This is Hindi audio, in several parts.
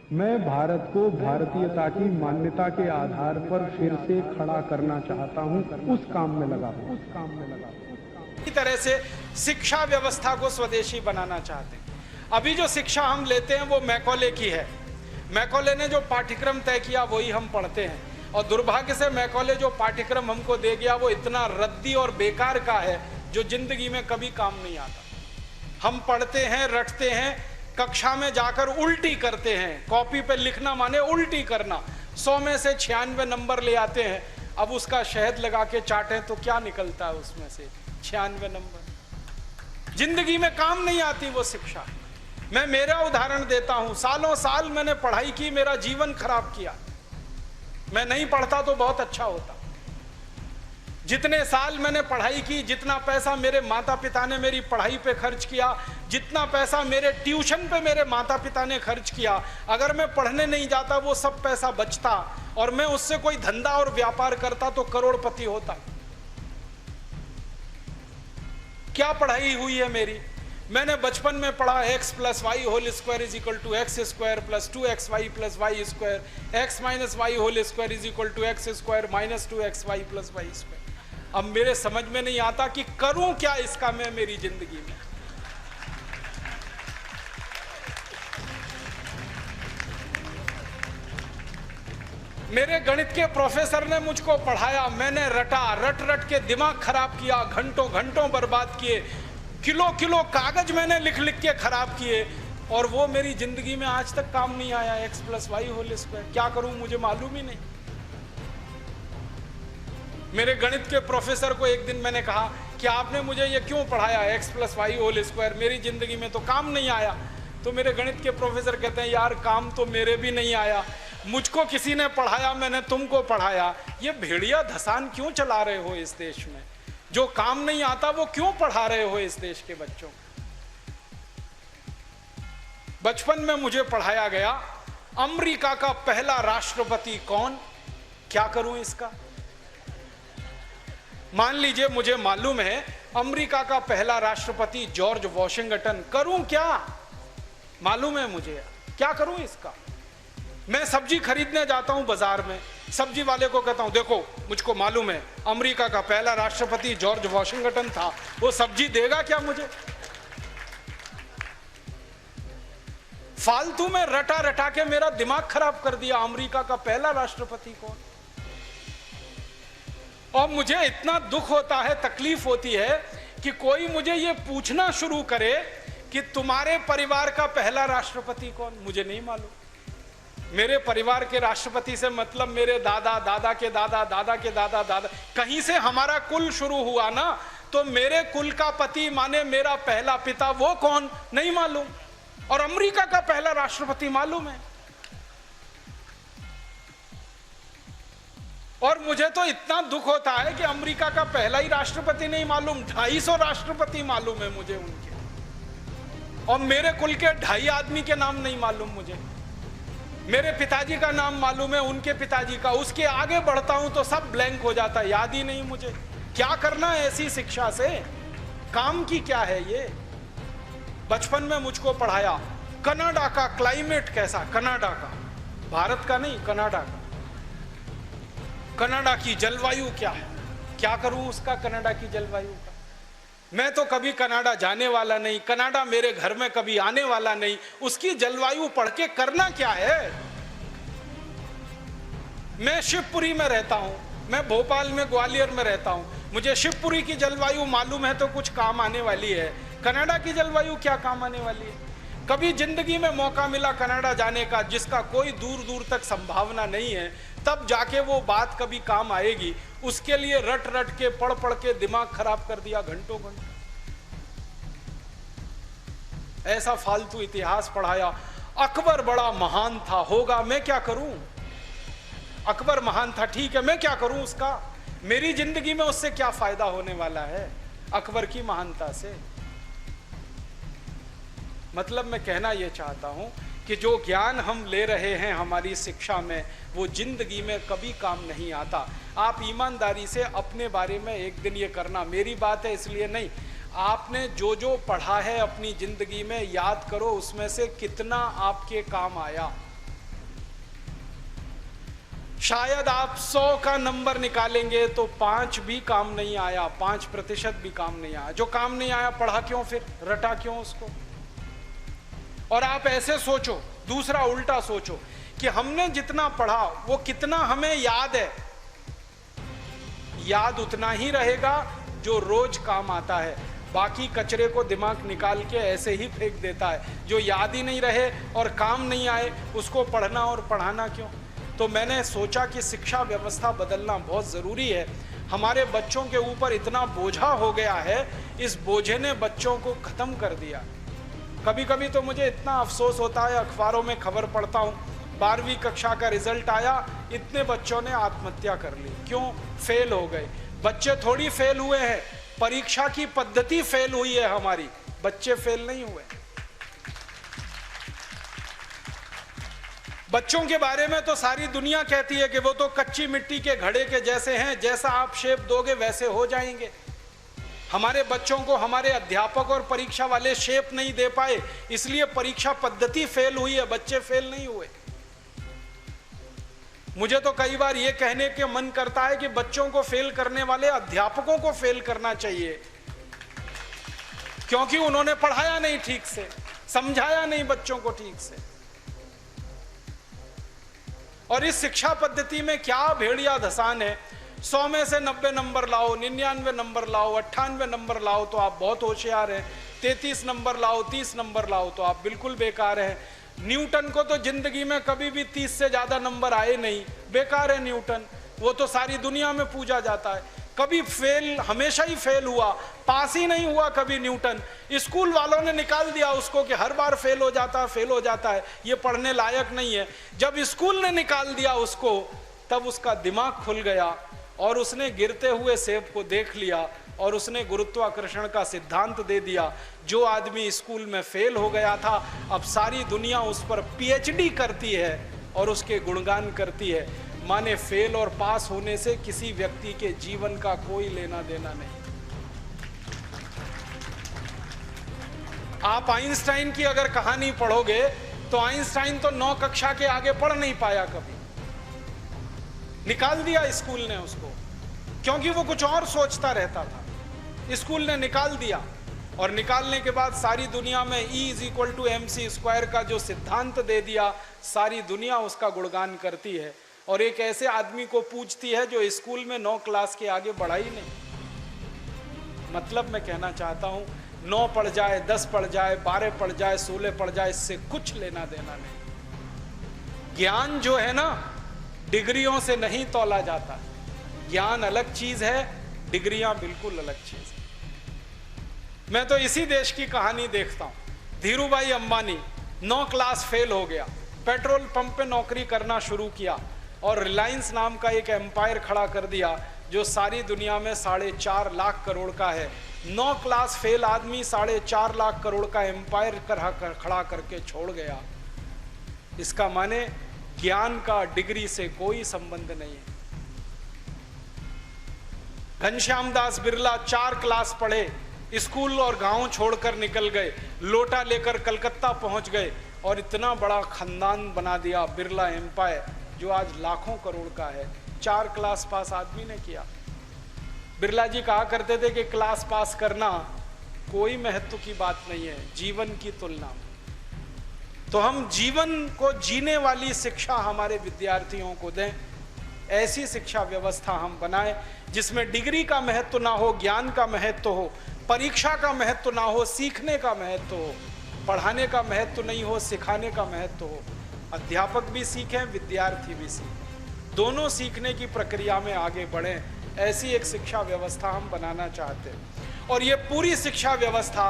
मैं भारत को भारतीयता की मान्यता के आधार पर फिर से खड़ा करना चाहता हूं, उस काम में लगा हूं। इसी तरह से शिक्षा व्यवस्था को स्वदेशी बनाना चाहते हैं। अभी जो शिक्षा हम लेते हैं वो मैकॉले की है। मैकॉले ने जो पाठ्यक्रम तय किया वही हम पढ़ते हैं, और दुर्भाग्य से मैकॉले जो पाठ्यक्रम हमको दे गया वो इतना रद्दी और बेकार का है जो जिंदगी में कभी काम नहीं आता। हम पढ़ते हैं, रटते हैं, कक्षा में जाकर उल्टी करते हैं। कॉपी पे लिखना माने उल्टी करना। 100 में से 96 नंबर ले आते हैं। अब उसका शहद लगा के चाटें तो क्या निकलता है उसमें से? 96 नंबर। जिंदगी में काम नहीं आती वो शिक्षा। मैं मेरा उदाहरण देता हूं। सालों साल मैंने पढ़ाई की, मेरा जीवन खराब किया। मैं नहीं पढ़ता तो बहुत अच्छा होता। जितने साल मैंने पढ़ाई की, जितना पैसा मेरे माता पिता ने मेरी पढ़ाई पे खर्च किया, जितना पैसा मेरे ट्यूशन पे मेरे माता पिता ने खर्च किया, अगर मैं पढ़ने नहीं जाता वो सब पैसा बचता और मैं उससे कोई धंधा और व्यापार करता तो करोड़पति होता। क्या पढ़ाई हुई है मेरी? मैंने बचपन में पढ़ा x + y whole square is equal to x square plus 2xy plus y square, x minus y whole square is equal to x square minus 2xy plus y square. अब मेरे समझ में नहीं आता कि करूं क्या इसका मैं मेरी जिंदगी में। मेरे गणित के प्रोफेसर ने मुझको पढ़ाया, मैंने रटा, रट रट के दिमाग खराब किया, घंटों घंटों बर्बाद किए, किलो किलो कागज मैंने लिख लिख के खराब किए, और वो मेरी जिंदगी में आज तक काम नहीं आया। x + y होल स्क्वायर क्या करूं मुझे मालूम ही नहीं। मेरे गणित के प्रोफेसर को एक दिन मैंने कहा कि आपने मुझे ये क्यों पढ़ाया x + y होल स्क्वायर, मेरी जिंदगी में तो काम नहीं आया। तो मेरे गणित के प्रोफेसर कहते हैं, यार काम तो मेरे भी नहीं आया, मुझको किसी ने पढ़ाया, मैंने तुमको पढ़ाया। ये भेड़िया धसान क्यों चला रहे हो इस देश में? जो काम नहीं आता वो क्यों पढ़ा रहे हो इस देश के बच्चों को? बचपन में मुझे पढ़ाया गया अमेरिका का पहला राष्ट्रपति कौन, क्या करूं इसका? मान लीजिए मुझे मालूम है अमेरिका का पहला राष्ट्रपति जॉर्ज वॉशिंगटन, करूं क्या? मालूम है मुझे, क्या करूं इसका? मैं सब्जी खरीदने जाता हूं बाजार में, सब्जी वाले को कहता हूं देखो मुझको मालूम है अमेरिका का पहला राष्ट्रपति जॉर्ज वॉशिंगटन था, वो सब्जी देगा क्या मुझे? फालतू में रटा रटा के मेरा दिमाग खराब कर दिया। अमेरिका का पहला राष्ट्रपति कौन? और मुझे इतना दुख होता है, तकलीफ होती है कि कोई मुझे ये पूछना शुरू करे कि तुम्हारे परिवार का पहला राष्ट्रपति कौन? मुझे नहीं मालूम। मेरे परिवार के राष्ट्रपति से मतलब मेरे दादा, दादा के दादा, दादा के दादा, दादा, कहीं से हमारा कुल शुरू हुआ ना, तो मेरे कुल का पति माने मेरा पहला पिता, वो कौन नहीं मालूम। और अमेरिका का पहला राष्ट्रपति मालूम है। और मुझे तो इतना दुख होता है कि अमेरिका का पहला ही राष्ट्रपति नहीं मालूम, 250 राष्ट्रपति मालूम है मुझे उनके, और मेरे कुल के 2.5 आदमी के नाम नहीं मालूम मुझे। मेरे पिताजी का नाम मालूम है, उनके पिताजी का, उसके आगे बढ़ता हूं तो सब ब्लैंक हो जाता है, याद ही नहीं मुझे। क्या करना है ऐसी शिक्षा से? काम की क्या है ये? बचपन में मुझको पढ़ाया कनाडा का क्लाइमेट कैसा, कनाडा का, भारत का नहीं, कनाडा का। कनाडा की जलवायु क्या है, क्या करूं उसका कनाडा की जलवायु का? मैं तो कभी कनाडा जाने वाला नहीं, कनाडा मेरे घर में कभी आने वाला नहीं, उसकी जलवायु पढ़ के करना क्या है? मैं शिवपुरी में रहता हूं, मैं भोपाल में, ग्वालियर में रहता हूं, मुझे शिवपुरी की जलवायु मालूम है तो कुछ काम आने वाली है, कनाडा की जलवायु क्या काम आने वाली है? कभी जिंदगी में मौका मिला कनाडा जाने का, जिसका कोई दूर दूर तक संभावना नहीं है, तब जाके वो बात कभी काम आएगी। उसके लिए रट रट के, पढ़ पढ़ के दिमाग खराब कर दिया घंटों घंटों। ऐसा फालतू इतिहास पढ़ाया। अकबर बड़ा महान था, होगा, मैं क्या करूं? अकबर महान था, ठीक है, मैं क्या करूं उसका? मेरी जिंदगी में उससे क्या फायदा होने वाला है अकबर की महानता से? मतलब मैं कहना यह चाहता हूं कि जो ज्ञान हम ले रहे हैं हमारी शिक्षा में, वो जिंदगी में कभी काम नहीं आता। आप ईमानदारी से अपने बारे में एक दिन ये करना, मेरी बात है इसलिए नहीं, आपने जो जो पढ़ा है अपनी जिंदगी में याद करो, उसमें से कितना आपके काम आया। शायद आप 100 का नंबर निकालेंगे तो 5 भी काम नहीं आया, 5% भी काम नहीं आया। जो काम नहीं आया पढ़ा क्यों, फिर रटा क्यों उसको? और आप ऐसे सोचो, दूसरा उल्टा सोचो कि हमने जितना पढ़ा वो कितना हमें याद है। याद उतना ही रहेगा जो रोज काम आता है, बाकी कचरे को दिमाग निकाल के ऐसे ही फेंक देता है। जो याद ही नहीं रहे और काम नहीं आए उसको पढ़ना और पढ़ाना क्यों? तो मैंने सोचा कि शिक्षा व्यवस्था बदलना बहुत ज़रूरी है। हमारे बच्चों के ऊपर इतना बोझा हो गया है, इस बोझे ने बच्चों को ख़त्म कर दिया। कभी कभी तो मुझे इतना अफसोस होता है, अखबारों में खबर पढ़ता हूँ, 12वीं कक्षा का रिजल्ट आया, इतने बच्चों ने आत्महत्या कर ली। क्यों? फेल हो गए। बच्चे थोड़ी फेल हुए हैं, परीक्षा की पद्धति फेल हुई है हमारी, बच्चे फेल नहीं हुए। बच्चों के बारे में तो सारी दुनिया कहती है कि वो तो कच्ची मिट्टी के घड़े के जैसे हैं, जैसा आप शेप दोगे वैसे हो जाएंगे। हमारे बच्चों को हमारे अध्यापक और परीक्षा वाले शेप नहीं दे पाए, इसलिए परीक्षा पद्धति फेल हुई है, बच्चे फेल नहीं हुए। मुझे तो कई बार ये कहने के मन करता है कि बच्चों को फेल करने वाले अध्यापकों को फेल करना चाहिए, क्योंकि उन्होंने पढ़ाया नहीं ठीक से, समझाया नहीं बच्चों को ठीक से। और इस शिक्षा पद्धति में क्या भेड़िया धसान है, 100 में से 90 नंबर लाओ, 99 नंबर लाओ, 98 नंबर लाओ तो आप बहुत होशियार हैं, 33 नंबर लाओ, 30 नंबर लाओ तो आप बिल्कुल बेकार हैं। न्यूटन को तो जिंदगी में कभी भी 30 से ज्यादा नंबर आए नहीं, बेकार है न्यूटन, वो तो सारी दुनिया में पूजा जाता है। कभी फेल, हमेशा ही फेल हुआ, पास ही नहीं हुआ कभी न्यूटन। स्कूल वालों ने निकाल दिया उसको कि हर बार फेल हो जाता है, ये पढ़ने लायक नहीं है। जब स्कूल ने निकाल दिया उसको, तब उसका दिमाग खुल गया और उसने गिरते हुए सेब को देख लिया और उसने गुरुत्वाकर्षण का सिद्धांत दे दिया। जो आदमी स्कूल में फेल हो गया था, अब सारी दुनिया उस पर PhD करती है और उसके गुणगान करती है। माने फेल और पास होने से किसी व्यक्ति के जीवन का कोई लेना देना नहीं। आप आइंस्टाइन की अगर कहानी पढ़ोगे तो आइंस्टाइन तो 9 कक्षा के आगे पढ़ नहीं पाया कभी, निकाल दिया स्कूल ने उसको, क्योंकि वो कुछ और सोचता रहता था। स्कूल ने निकाल दिया और निकालने के बाद सारी दुनिया में E=mc² का जो सिद्धांत दे दिया, सारी दुनिया उसका गुणगान करती है और एक ऐसे आदमी को पूछती है जो स्कूल में 9 क्लास के आगे बढ़ा ही नहीं। मतलब मैं कहना चाहता हूं, 9 पढ़ जाए, 10 पढ़ जाए, 12 पढ़ जाए, 16 पढ़ जाए, इससे कुछ लेना देना नहीं। ज्ञान जो है ना, डिग्रियों से नहीं तौला जाता। ज्ञान अलग चीज है, डिग्रियां बिल्कुल अलग चीज है। मैं तो इसी देश की कहानी देखता हूं। धीरूभाई अंबानी 9 क्लास फेल हो गया, पेट्रोल पंप पे नौकरी करना शुरू किया और रिलायंस नाम का एक एम्पायर खड़ा कर दिया जो सारी दुनिया में 4.5 लाख करोड़ का है। 9 क्लास फेल आदमी 4.5 लाख करोड़ का एम्पायर खड़ा करके छोड़ गया। इसका माने ज्ञान का डिग्री से कोई संबंध नहीं है। घनश्याम दास बिरला 4 क्लास पढ़े, स्कूल और गांव छोड़कर निकल गए, लोटा लेकर कलकत्ता पहुंच गए और इतना बड़ा खानदान बना दिया, बिरला एम्पायर, जो आज लाखों करोड़ का है। 4 क्लास पास आदमी ने किया। बिरला जी कहा करते थे कि क्लास पास करना कोई महत्व की बात नहीं है जीवन की तुलना में। तो हम जीवन को जीने वाली शिक्षा हमारे विद्यार्थियों को दें, ऐसी शिक्षा व्यवस्था हम बनाएं जिसमें डिग्री का महत्व ना हो, ज्ञान का महत्व हो, परीक्षा का महत्व ना हो, सीखने का महत्व हो, पढ़ाने का महत्व नहीं हो, सिखाने का महत्व हो। अध्यापक भी सीखें, विद्यार्थी भी सीखें, दोनों सीखने की प्रक्रिया में आगे बढ़ें। ऐसी एक शिक्षा व्यवस्था हम बनाना चाहते हैं और ये पूरी शिक्षा व्यवस्था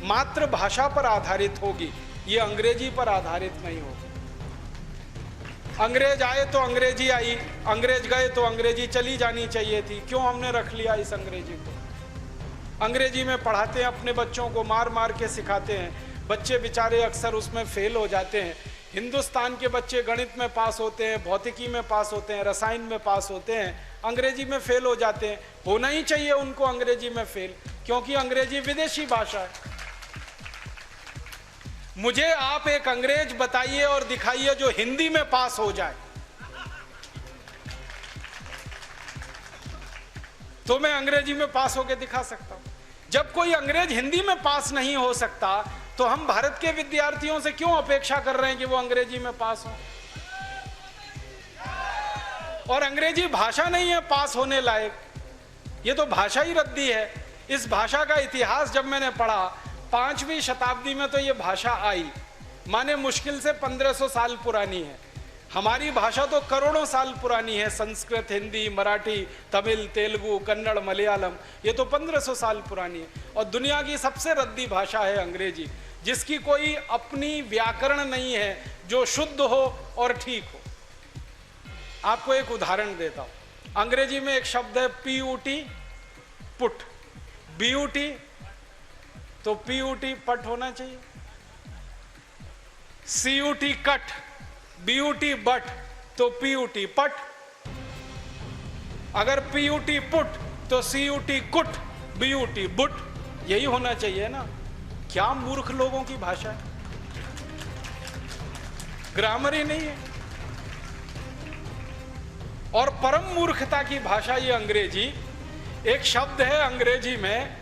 मातृभाषा पर आधारित होगी, ये अंग्रेजी पर आधारित नहीं होगी। अंग्रेज आए तो अंग्रेजी आई, अंग्रेज गए तो अंग्रेजी चली जानी चाहिए थी। क्यों हमने रख लिया इस अंग्रेजी को? अंग्रेजी में पढ़ाते हैं अपने बच्चों को, मार मार के सिखाते हैं, बच्चे बेचारे अक्सर उसमें फेल हो जाते हैं। हिंदुस्तान के बच्चे गणित में पास होते हैं, भौतिकी में पास होते हैं, रसायन में पास होते हैं, अंग्रेजी में फेल हो जाते हैं। होना ही चाहिए उनको अंग्रेजी में फेल, क्योंकि अंग्रेजी विदेशी भाषा है। मुझे आप एक अंग्रेज बताइए और दिखाइए जो हिंदी में पास हो जाए। तो मैं अंग्रेजी में पास होकर दिखा सकता हूं। जब कोई अंग्रेज हिंदी में पास नहीं हो सकता तो हम भारत के विद्यार्थियों से क्यों अपेक्षा कर रहे हैं कि वो अंग्रेजी में पास हो? और अंग्रेजी भाषा नहीं है पास होने लायक, ये तो भाषा ही रद्दी है। इस भाषा का इतिहास जब मैंने पढ़ा, 5वीं शताब्दी में तो ये भाषा आई, माने मुश्किल से 1500 साल पुरानी है। हमारी भाषा तो करोड़ों साल पुरानी है, संस्कृत, हिंदी, मराठी, तमिल, तेलुगु, कन्नड़, मलयालम, ये तो 1500 साल पुरानी है। और दुनिया की सबसे रद्दी भाषा है अंग्रेजी, जिसकी कोई अपनी व्याकरण नहीं है जो शुद्ध हो और ठीक हो। आपको एक उदाहरण देता हूं। अंग्रेजी में एक शब्द है PUT, पुट, BUT, तो PUT पट होना चाहिए। CUT कट, BUT बट, तो PUT पट। अगर PUT पुट तो CUT कुट, BUT बुट, यही होना चाहिए ना। क्या मूर्ख लोगों की भाषा है, ग्रामर ही नहीं है। और परम मूर्खता की भाषा ये अंग्रेजी। एक शब्द है अंग्रेजी में,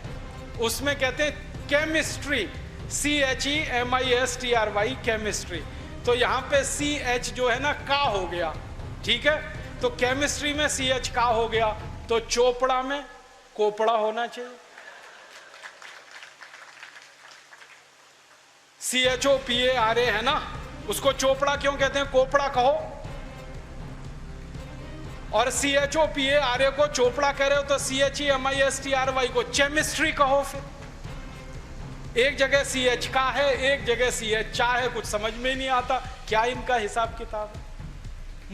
उसमें कहते हैं केमिस्ट्री, CHEMISTRY, केमिस्ट्री। तो यहां पे CH जो है ना का हो गया, ठीक है। तो केमिस्ट्री में CH का हो गया, तो चोपड़ा में कोपड़ा होना चाहिए। CHOPARA है ना, उसको चोपड़ा क्यों कहते हैं, कोपड़ा कहो। और CHOPARA को चोपड़ा कह रहे हो तो CHEMISTRY को केमिस्ट्री कहो। फिर एक जगह CH का है, एक जगह CH चा है, कुछ समझ में ही नहीं आता क्या इनका हिसाब किताब है।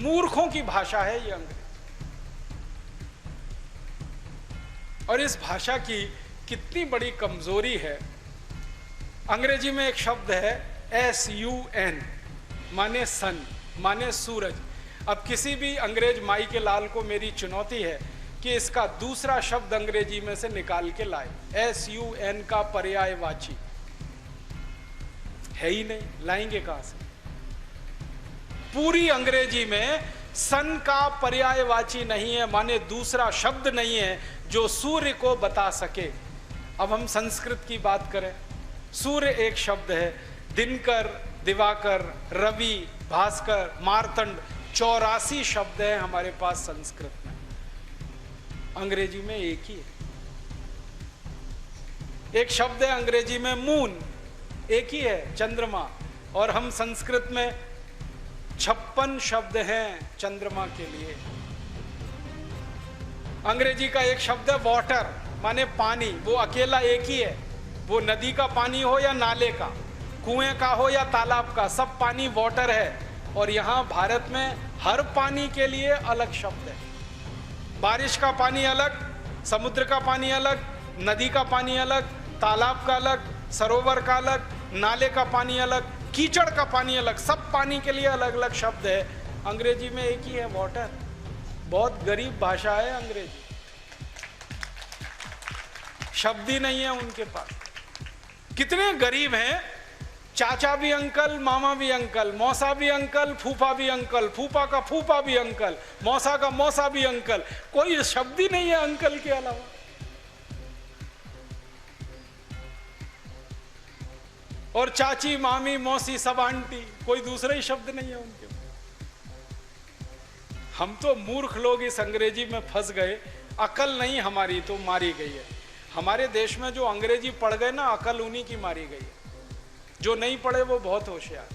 मूर्खों की भाषा है ये अंग्रेजी। और इस भाषा की कितनी बड़ी कमजोरी है। अंग्रेजी में एक शब्द है SUN, माने सन, माने सूरज। अब किसी भी अंग्रेज माई के लाल को मेरी चुनौती है कि इसका दूसरा शब्द अंग्रेजी में से निकाल के लाए। SUN का पर्यायवाची है ही नहीं, लाएंगे कहां से? पूरी अंग्रेजी में सन का पर्यायवाची नहीं है, माने दूसरा शब्द नहीं है जो सूर्य को बता सके। अब हम संस्कृत की बात करें, सूर्य एक शब्द है, दिनकर, दिवाकर, रवि, भास्कर, मार्तंड, 84 शब्द है हमारे पास संस्कृत में। अंग्रेजी में एक ही है। एक शब्द है अंग्रेजी में मून, एक ही है, चंद्रमा। और हम संस्कृत में 56 शब्द हैं चंद्रमा के लिए। अंग्रेजी का एक शब्द है वाटर, माने पानी, वो अकेला एक ही है। वो नदी का पानी हो या नाले का, कुएं का हो या तालाब का, सब पानी वाटर है। और यहाँ भारत में हर पानी के लिए अलग शब्द है। बारिश का पानी अलग, समुद्र का पानी अलग, नदी का पानी अलग, तालाब का अलग, सरोवर का अलग, नाले का पानी अलग, कीचड़ का पानी अलग, सब पानी के लिए अलग अलग शब्द है। अंग्रेजी में एक ही है, वाटर। बहुत गरीब भाषा है अंग्रेजी, शब्द ही नहीं है उनके पास। कितने गरीब हैं, चाचा भी अंकल, मामा भी अंकल, मौसा भी अंकल, फूफा भी अंकल, फूफा का फूफा भी अंकल, मौसा का मौसा भी अंकल, कोई शब्द ही नहीं है अंकल के अलावा। और चाची, मामी, मौसी, सब आंटी, कोई दूसरा ही शब्द नहीं है उनके। हम तो मूर्ख लोग इस अंग्रेजी में फंस गए। अकल नहीं हमारी तो मारी गई है। हमारे देश में जो अंग्रेजी पढ़ गए ना, अकल उन्हीं की मारी गई है। जो नहीं पढ़े वो बहुत होशियार।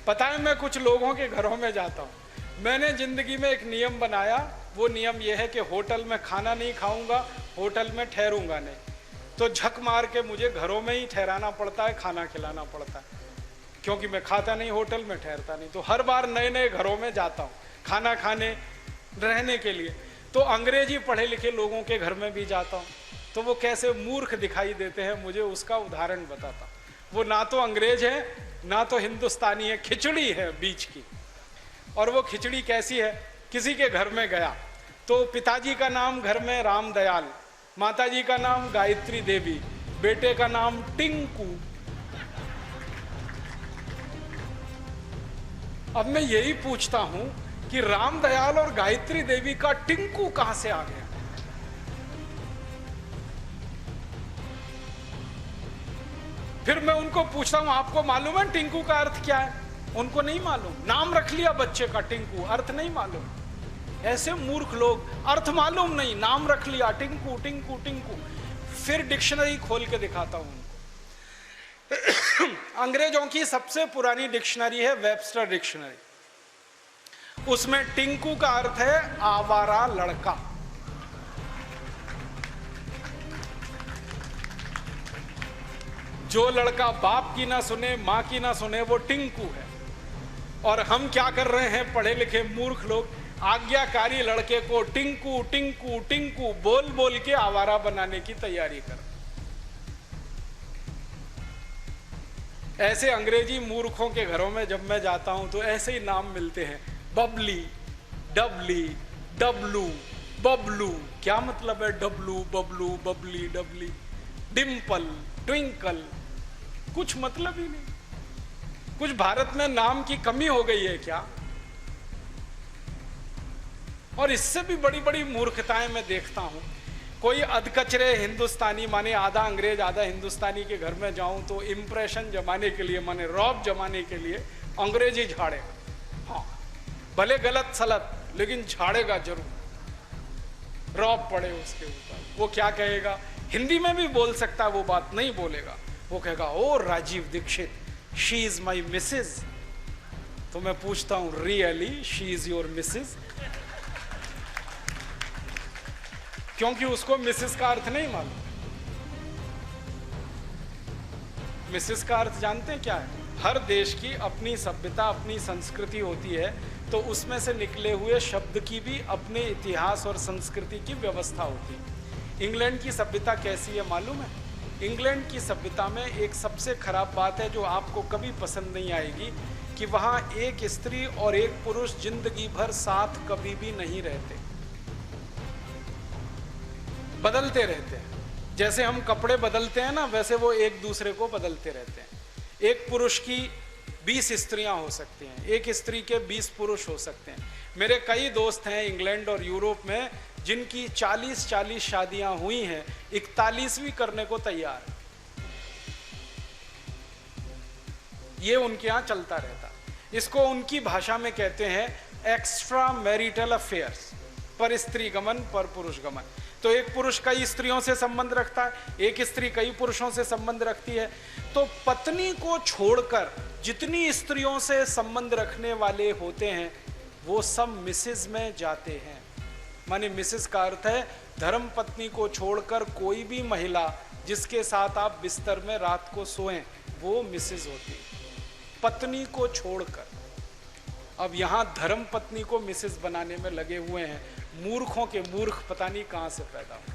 पता है, मैं कुछ लोगों के घरों में जाता हूं। मैंने जिंदगी में एक नियम बनाया, वो नियम ये है कि होटल में खाना नहीं खाऊंगा, होटल में ठहरूंगा नहीं। तो झक मार के मुझे घरों में ही ठहराना पड़ता है, खाना खिलाना पड़ता है, क्योंकि मैं खाता नहीं होटल में, ठहरता नहीं। तो हर बार नए नए घरों में जाता हूँ खाना खाने, रहने के लिए। तो अंग्रेजी पढ़े लिखे लोगों के घर में भी जाता हूँ, तो वो कैसे मूर्ख दिखाई देते हैं मुझे उसका उदाहरण बताता। वो ना तो अंग्रेज है ना तो हिंदुस्तानी है, खिचड़ी है बीच की। और वो खिचड़ी कैसी है, किसी के घर में गया तो पिताजी का नाम घर में रामदयाल, माताजी का नाम गायत्री देवी, बेटे का नाम टिंकू। अब मैं यही पूछता हूं, कि रामदयाल और गायत्री देवी का टिंकू कहां से आ गया। फिर मैं उनको पूछता हूं आपको मालूम है टिंकू का अर्थ क्या है? उनको नहीं मालूम। नाम रख लिया बच्चे का टिंकू, अर्थ नहीं मालूम। ऐसे मूर्ख लोग, अर्थ मालूम नहीं, नाम रख लिया टिंकू टिंकू टिंकू। फिर डिक्शनरी खोल के दिखाता हूं उनको। अंग्रेजों की सबसे पुरानी डिक्शनरी है वेबस्टर डिक्शनरी। उसमें टिंकू का अर्थ है आवारा लड़का। जो लड़का बाप की ना सुने, मां की ना सुने, वो टिंकू है। और हम क्या कर रहे हैं पढ़े लिखे मूर्ख लोग, आज्ञाकारी लड़के को टिंकू टिंकू टिंकू बोल बोल के आवारा बनाने की तैयारी कर। ऐसे अंग्रेजी मूर्खों के घरों में जब मैं जाता हूं तो ऐसे ही नाम मिलते हैं, बबली, डबली, डब्लू, बबलू। क्या मतलब है डब्लू, बबलू, बबली, डबली? डिम्पल, ट्विंकल, कुछ मतलब ही नहीं। कुछ भारत में नाम की कमी हो गई है क्या? और इससे भी बड़ी बड़ी मूर्खताएं मैं देखता हूं। कोई अधकचरे हिंदुस्तानी, माने आधा अंग्रेज आधा हिंदुस्तानी के घर में जाऊं तो इंप्रेशन जमाने के लिए, माने रौब जमाने के लिए अंग्रेजी झाड़ेगा। हाँ, भले गलत सलत, लेकिन झाड़ेगा जरूर। रौब पड़े उसके ऊपर। वो क्या कहेगा? हिंदी में भी बोल सकता है, वो बात नहीं बोलेगा। वो कहेगा ओ Rajiv Dixit, she is my missus. तो मैं पूछता हूं really she is your missus? क्योंकि उसको मिसेस का अर्थ नहीं मालूम। मिसेस का अर्थ जानते हैं क्या है? हर देश की अपनी सभ्यता, अपनी संस्कृति होती है, तो उसमें से निकले हुए शब्द की भी अपने इतिहास और संस्कृति की व्यवस्था होती है। इंग्लैंड की सभ्यता कैसी है मालूम है? इंग्लैंड की सभ्यता में एक सबसे खराब बात है जो आपको कभी पसंद नहीं आएगी, कि वहां एक स्त्री और एक पुरुष जिंदगी भर साथ कभी भी नहीं रहते, बदलते रहते हैं। जैसे हम कपड़े बदलते हैं ना, वैसे वो एक दूसरे को बदलते रहते हैं। एक पुरुष की 20 स्त्रियां हो सकती हैं, एक स्त्री के 20 पुरुष हो सकते हैं। मेरे कई दोस्त हैं इंग्लैंड और यूरोप में जिनकी 40-40 शादियां हुई हैं, 41वीं करने को तैयार है। ये उनके यहां चलता रहता। इसको उनकी भाषा में कहते हैं एक्स्ट्रा मैरिटल अफेयर्स, पर स्त्री गमन पर पुरुष गमन। तो एक पुरुष कई स्त्रियों से संबंध रखता है, एक स्त्री कई पुरुषों से संबंध रखती है। तो पत्नी को छोड़कर जितनी स्त्रियों से संबंध रखने वाले होते हैं वो सब मिसेज में जाते हैं। माने मिसेज का अर्थ है धर्म पत्नी को छोड़कर कोई भी महिला जिसके साथ आप बिस्तर में रात को सोएं, वो मिसेज होती है, पत्नी को छोड़कर। अब यहां धर्म पत्नी को मिसेज बनाने में लगे हुए हैं। मूर्खों के मूर्ख पता नहीं कहां से पैदा हुए।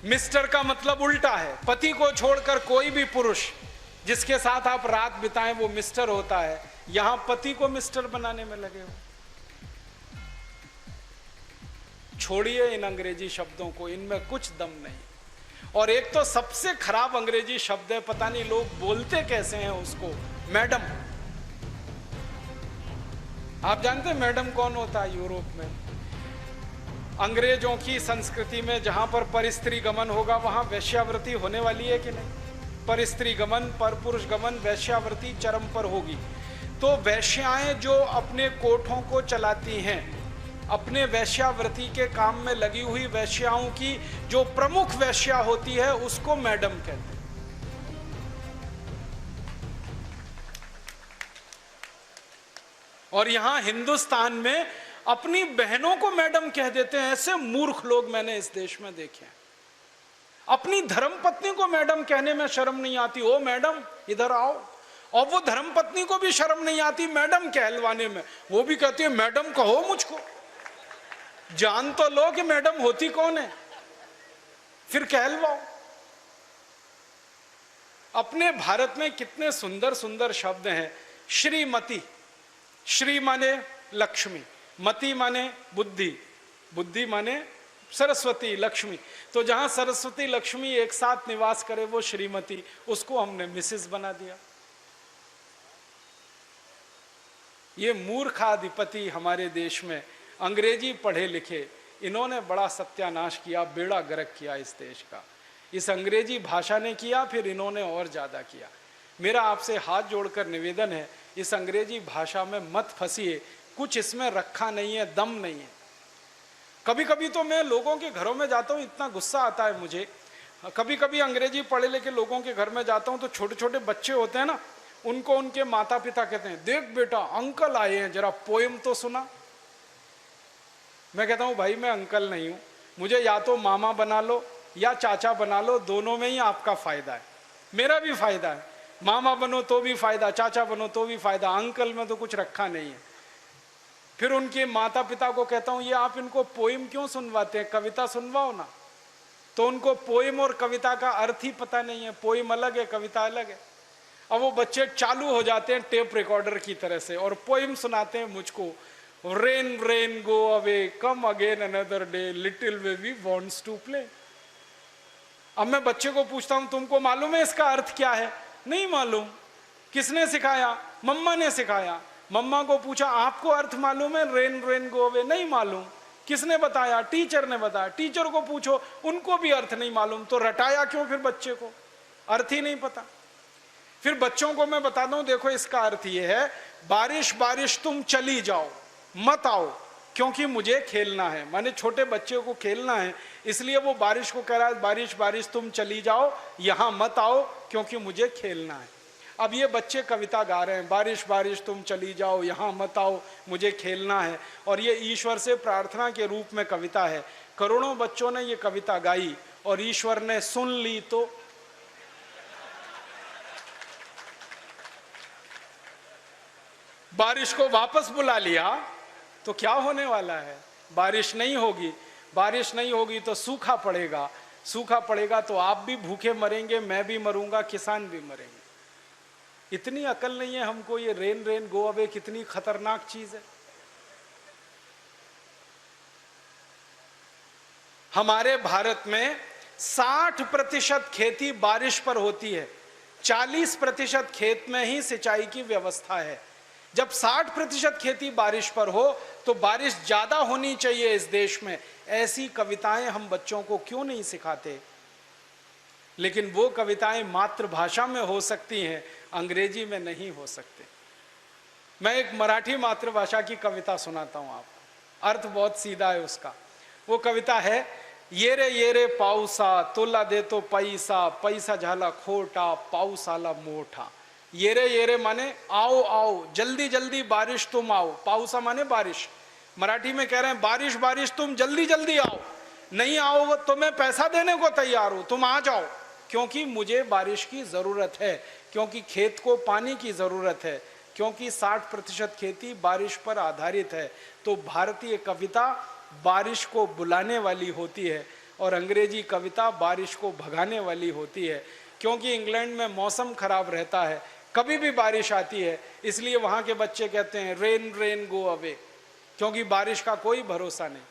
मिस्टर का मतलब उल्टा है, पति को छोड़कर कोई भी पुरुष जिसके साथ आप रात बिताएं वो मिस्टर होता है। यहां पति को मिस्टर बनाने में लगे हो। छोड़िए इन अंग्रेजी शब्दों को, इनमें कुछ दम नहीं। और एक तो सबसे खराब अंग्रेजी शब्द है, पता नहीं लोग बोलते कैसे हैं उसको, मैडम। आप जानते हैं मैडम कौन होता है यूरोप में? अंग्रेजों की संस्कृति में जहां पर परस्त्री गमन होगा वहां वैश्यावृत्ति होने वाली है कि नहीं? परस्त्री गमन, पर पुरुष गमन, वैश्यावृत्ति चरम पर होगी। तो वैश्याएं जो अपने कोठों को चलाती हैं, अपने वैश्यावृत्ति के काम में लगी हुई वैश्याओं की जो प्रमुख वैश्या होती है उसको मैडम कहते हैं। और यहां हिंदुस्तान में अपनी बहनों को मैडम कह देते हैं। ऐसे मूर्ख लोग मैंने इस देश में देखे हैं। अपनी धर्मपत्नी को मैडम कहने में शर्म नहीं आती, ओ मैडम इधर आओ। और वो धर्मपत्नी को भी शर्म नहीं आती मैडम कहलवाने में, वो भी कहती है मैडम कहो मुझको। जान तो लो कि मैडम होती कौन है, फिर कहलवाओ। अपने भारत में कितने सुंदर सुंदर शब्द हैं। श्रीमती, श्री माने लक्ष्मी, मति माने बुद्धि, बुद्धि माने सरस्वती, लक्ष्मी। तो जहां सरस्वती लक्ष्मी एक साथ निवास करे वो श्रीमती, उसको हमने मिसेस बना दिया। ये मूर्खाधिपति हमारे देश में अंग्रेजी पढ़े लिखे, इन्होंने बड़ा सत्यानाश किया, बेड़ा गर्क किया इस देश का। इस अंग्रेजी भाषा ने किया, फिर इन्होंने और ज़्यादा किया। मेरा आपसे हाथ जोड़कर निवेदन है, इस अंग्रेजी भाषा में मत फंसिए, कुछ इसमें रखा नहीं है, दम नहीं है। कभी कभी तो मैं लोगों के घरों में जाता हूँ, इतना गुस्सा आता है मुझे। कभी कभी अंग्रेजी पढ़े लिखे लोगों के घर में जाता हूँ तो छोटे छोटे बच्चे होते हैं ना, उनको उनके माता पिता कहते हैं, देख बेटा अंकल आए हैं, जरा पोएम तो सुना। मैं कहता हूँ भाई मैं अंकल नहीं हूँ, मुझे या तो मामा बना लो या चाचा बना लो, दोनों में ही आपका फायदा है, मेरा भी फायदा है। मामा बनो तो भी फायदा, चाचा बनो तो भी फायदा, अंकल में तो कुछ रखा नहीं है। फिर उनके माता पिता को कहता हूँ, ये आप इनको पोएम क्यों सुनवाते हैं, कविता सुनवाओ ना। तो उनको पोएम और कविता का अर्थ ही पता नहीं है, पोएम अलग है, कविता अलग है। अब वो बच्चे चालू हो जाते हैं टेप रिकॉर्डर की तरह से और पोएम सुनाते हैं मुझको, rain rain go away come again another day little baby wants to play. अब मैं बच्चे को पूछता हूं, तुमको मालूम है इसका अर्थ क्या है? नहीं मालूम। किसने सिखाया? मम्मा ने सिखाया। मम्मा को पूछा, आपको अर्थ मालूम है रेन रेन गो अवे? नहीं मालूम। किसने बताया? टीचर ने बताया। टीचर को पूछो, उनको भी अर्थ नहीं मालूम। तो रटाया क्यों फिर बच्चे को? अर्थ ही नहीं पता। फिर बच्चों को मैं बताता हूं, देखो इसका अर्थ ये है, बारिश बारिश तुम चली जाओ, मत आओ क्योंकि मुझे खेलना है। माने छोटे बच्चे को खेलना है, इसलिए वो बारिश को कह रहा है, बारिश बारिश तुम चली जाओ, यहां मत आओ क्योंकि मुझे खेलना है। अब ये बच्चे कविता गा रहे हैं, बारिश बारिश तुम चली जाओ, यहां मत आओ, मुझे खेलना है, और ये ईश्वर से प्रार्थना के रूप में कविता है। करोड़ों बच्चों ने ये कविता गाई और ईश्वर ने सुन ली तो बारिश को वापस बुला लिया। तो क्या होने वाला है? बारिश नहीं होगी। बारिश नहीं होगी तो सूखा पड़ेगा। सूखा पड़ेगा तो आप भी भूखे मरेंगे, मैं भी मरूंगा, किसान भी मरेंगे। इतनी अकल नहीं है हमको, ये रेन रेन गो अवे कितनी खतरनाक चीज है। हमारे भारत में 60% खेती बारिश पर होती है, 40% खेत में ही सिंचाई की व्यवस्था है। जब 60% खेती बारिश पर हो तो बारिश ज्यादा होनी चाहिए इस देश में। ऐसी कविताएं हम बच्चों को क्यों नहीं सिखाते? लेकिन वो कविताएं मातृभाषा में हो सकती हैं, अंग्रेजी में नहीं हो सकते। मैं एक मराठी मातृभाषा की कविता सुनाता हूं आपको, अर्थ बहुत सीधा है उसका। वो कविता है, ये रे पाऊसा तुला देतो पैसा, पैसा झाला खोटा, पाऊस आला मोठा। ये रे माने आओ आओ, जल्दी जल्दी बारिश तुम आओ। पाऊसा माने बारिश। मराठी में कह रहे हैं, बारिश बारिश तुम जल्दी जल्दी आओ, नहीं आओ तो मैं पैसा देने को तैयार हूं, तुम आ जाओ, क्योंकि मुझे बारिश की जरूरत है, क्योंकि खेत को पानी की जरूरत है, क्योंकि 60% खेती बारिश पर आधारित है। तो भारतीय कविता बारिश को बुलाने वाली होती है और अंग्रेजी कविता बारिश को भगाने वाली होती है। क्योंकि इंग्लैंड में मौसम खराब रहता है, कभी भी बारिश आती है, इसलिए वहाँ के बच्चे कहते हैं रेन रेन गो अवे, क्योंकि बारिश का कोई भरोसा नहीं।